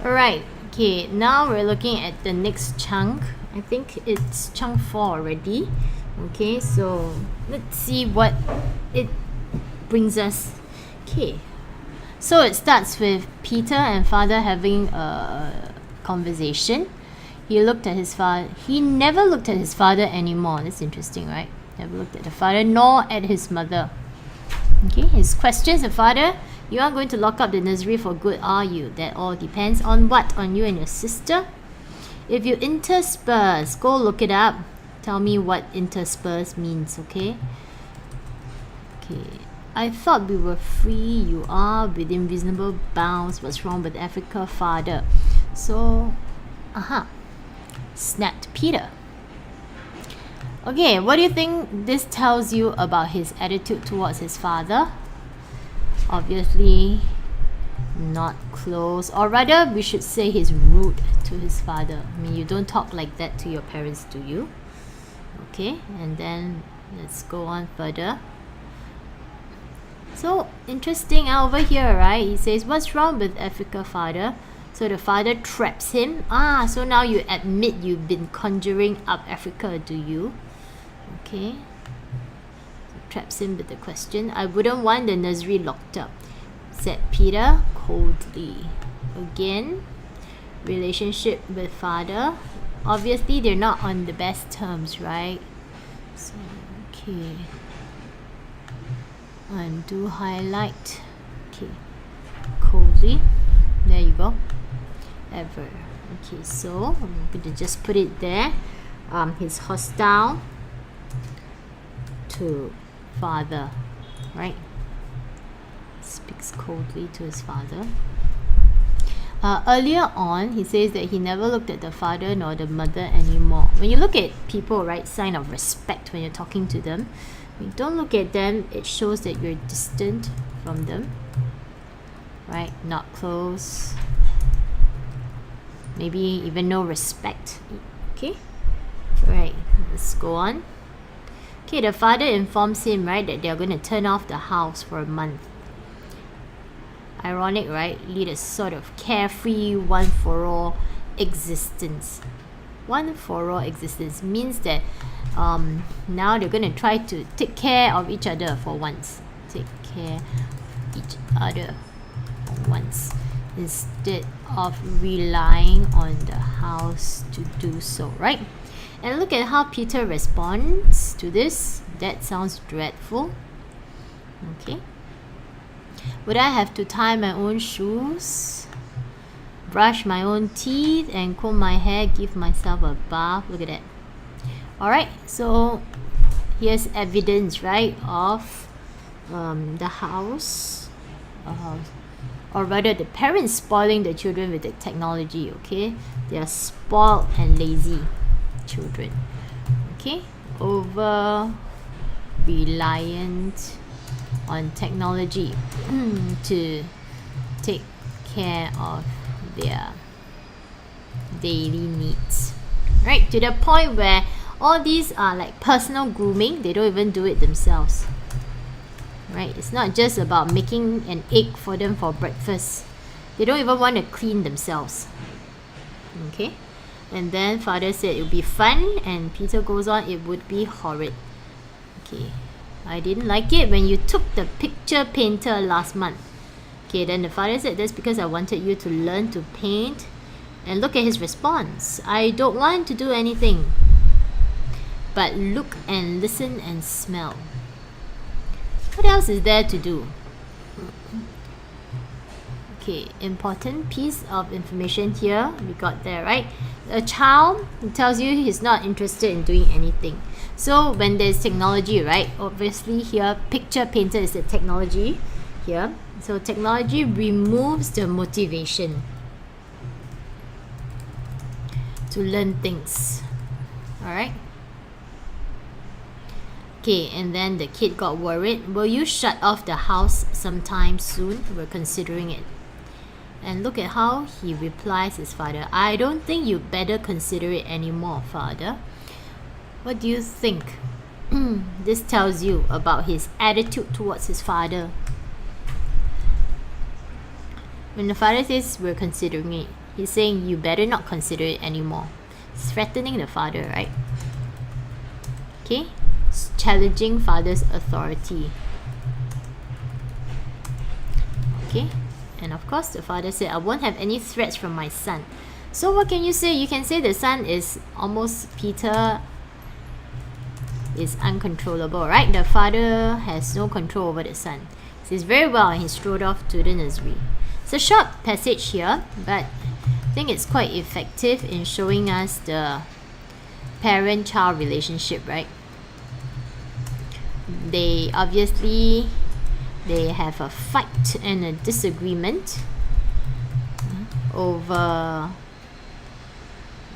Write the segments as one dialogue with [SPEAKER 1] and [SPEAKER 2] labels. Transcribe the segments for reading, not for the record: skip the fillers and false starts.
[SPEAKER 1] Alright, okay, now we're looking at the next chunk. I think it's chunk 4 already. Okay, so let's see what it brings us. Okay, so it starts with Peter and father having a conversation. He looked at his father. He never looked at his father anymore. That's interesting, right? Never looked at the father nor at his mother. Okay, his questions the father. You are going to lock up the nursery for good, are you? That all depends on what? On you and your sister? If you intersperse, go look it up. Tell me what intersperse means, okay? Okay. I thought we were free. You are within reasonable bounds. What's wrong with Africa, father? So, snapped Peter. Okay, what do you think this tells you about his attitude towards his father? Obviously not close, or rather we should say he's rude to his father. I mean, you don't talk like that to your parents, do you? Okay, and then let's go on further. So interesting over here, right? He says, what's wrong with Africa, father? So the father traps him. So now you admit you've been conjuring up Africa, do you? Okay, traps him with the question. I wouldn't want the nursery locked up, said Peter coldly. Again, relationship with father. Obviously, they're not on the best terms, right? So, okay. Undo highlight. Okay. Coldly. There you go. Ever. Okay, so I'm going to just put it there. He's hostile to father, right? Speaks coldly to his father. Earlier on, he says that he never looked at the father nor the mother anymore. When you look at people, right, sign of respect when you're talking to them. When you don't look at them, it shows that you're distant from them, right? Not close. Maybe even no respect. Okay, right. Let's go on. Okay, the father informs him, right, that they're going to turn off the house for a month. Ironic, right? Lead a sort of carefree, one-for-all existence. One-for-all existence means that now they're going to try to take care of each other for once. Take care of each other for once, instead of relying on the house to do so, right? And look at how Peter responds to this. That sounds dreadful. Okay. Would I have to tie my own shoes, brush my own teeth, and comb my hair, give myself a bath? Look at that. Alright, so here's evidence, right, of the house, or rather the parents spoiling the children with the technology, okay? They are spoiled and lazy children, okay? Over reliant on technology to take care of their daily needs, right? To the point where all these are like personal grooming. They don't even do it themselves, right? It's not just about making an egg for them for breakfast. They don't even want to clean themselves. Okay, and then father said it would be fun, and Peter goes on, it would be horrid. Okay, I didn't like it when you took the picture painter last month. Okay, then the father said, that's because I wanted you to learn to paint. And look at his response. I don't want to do anything but look and listen and smell. What else is there to do? Okay, important piece of information here. We got there, right? A child tells you he's not interested in doing anything. So when there's technology, right? Obviously here, picture painter is the technology here. So technology removes the motivation to learn things. Alright? Okay, and then the kid got worried. Will you shut off the house sometime soon? We're considering it. And look at how he replies his father. I don't think you better consider it anymore, father. What do you think this tells you about his attitude towards his father? When the father says we're considering it, He's saying you better not consider it anymore. It's threatening the father, right? Okay, it's challenging father's authority. Okay, and of course the father said, I won't have any threats from my son. So what can you say? You can say the son is almost, Peter is uncontrollable, right? The father has no control over the son. He says very well, and he strode off to the nursery. It's a short passage here, but I think it's quite effective in showing us the parent-child relationship, right? They obviously, they have a fight and a disagreement over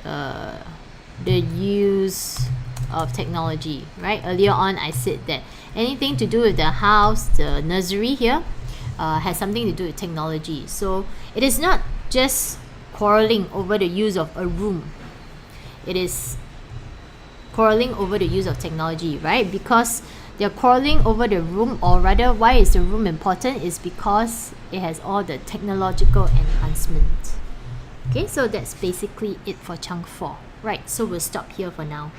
[SPEAKER 1] the use of technology, right? Earlier on I said that anything to do with the house, the nursery here, has something to do with technology. So it is not just quarreling over the use of a room. It is quarreling over the use of technology, right? Because they're quarreling over the room, or rather, why is the room important? Is because it has all the technological enhancement. Okay, so that's basically it for chunk 4. Right, so we'll stop here for now.